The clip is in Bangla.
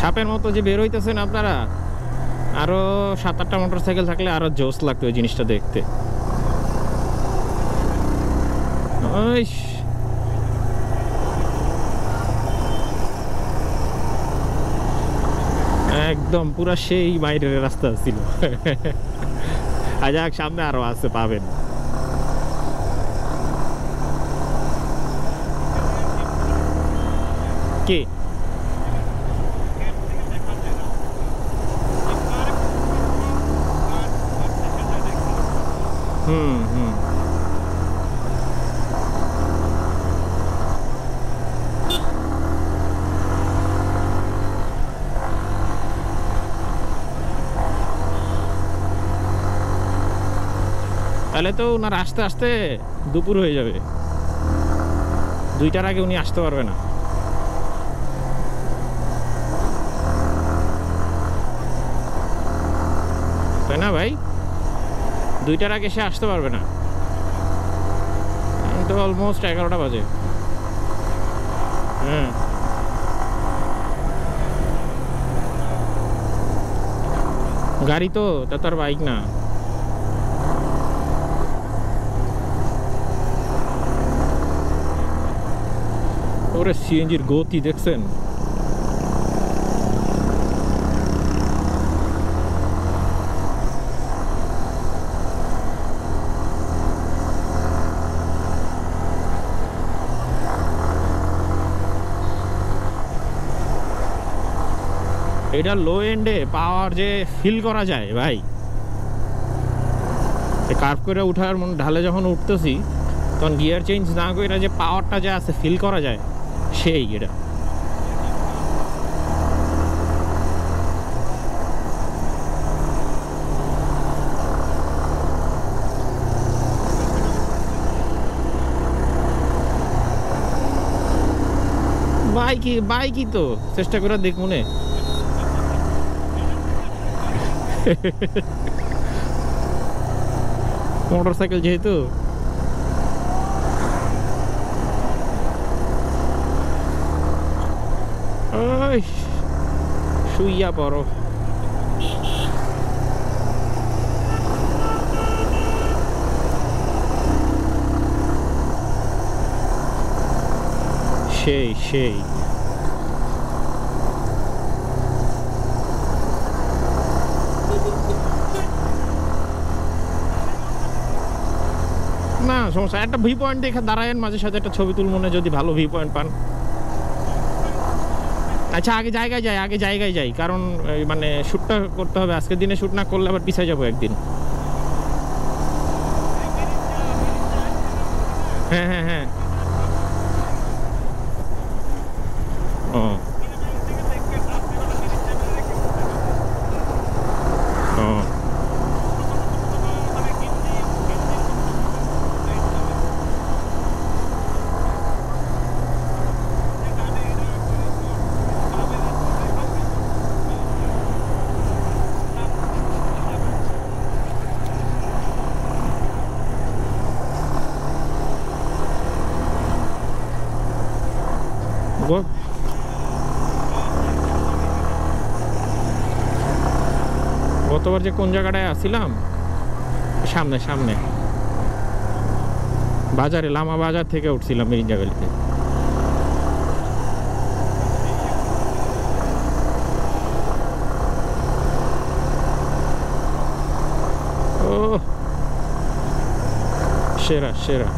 সাপের মতো যে বের হইতেছেন আপনারা, আরো 7-8টা মোটরসাইকেল থাকলে আরো জোস লাগতো ওই জিনিসটা দেখতে। একদম পুরা সেই বাইরের রাস্তা ছিল। যাক, সামনে আরো আছে, পাবেন। কে? হুম হুম। তাহলে তো ওনার আসতে আসতে দুপুর হয়ে যাবে, 2টার আগে উনি আসতে পারবে না, তাই না ভাই? 2টার আগে সে আসতে পারবে না, তো অলমোস্ট 11টা বাজে। হ্যাঁ, গাড়ি তো, তা তো আর বাইক না। ওরে সিএনজির গতি দেখছেন? এটা লো এন্ডে পাওয়ার যে ফিল করা যায় ভাই, কার্ভ করে উঠার ঢালে যখন উঠতেছি তখন গিয়ার চেঞ্জ না করে যে পাওয়ারটা যে আছে ফিল করা যায়, সেই এটা। বাইকই তো চেষ্টা করে দেখ মনে। মোটরসাইকেল যেহেতু, শুইয়া পড়ো। সেই না সমস্যা, একটা ভি পয়েন্ট দেখে দাঁড়ায়েন, মাঝে সাথে একটা ছবি তুল মনে, যদি ভালো ভি পয়েন্ট পান। আচ্ছা, আগে জায়গায় যাই, কারণ মানে শ্যুটটা করতে হবে আজকের দিনে, শ্যুট না করলে আবার পিছিয়ে যাবো একদিন। হ্যাঁ হ্যাঁ হ্যাঁ। ও ও, গতবার যে কোন জায়গাটায় আসছিলাম, সামনে বাজারে, লামা বাজার থেকে উঠছিলাম এই জায়গাটিতে। ও সেরা।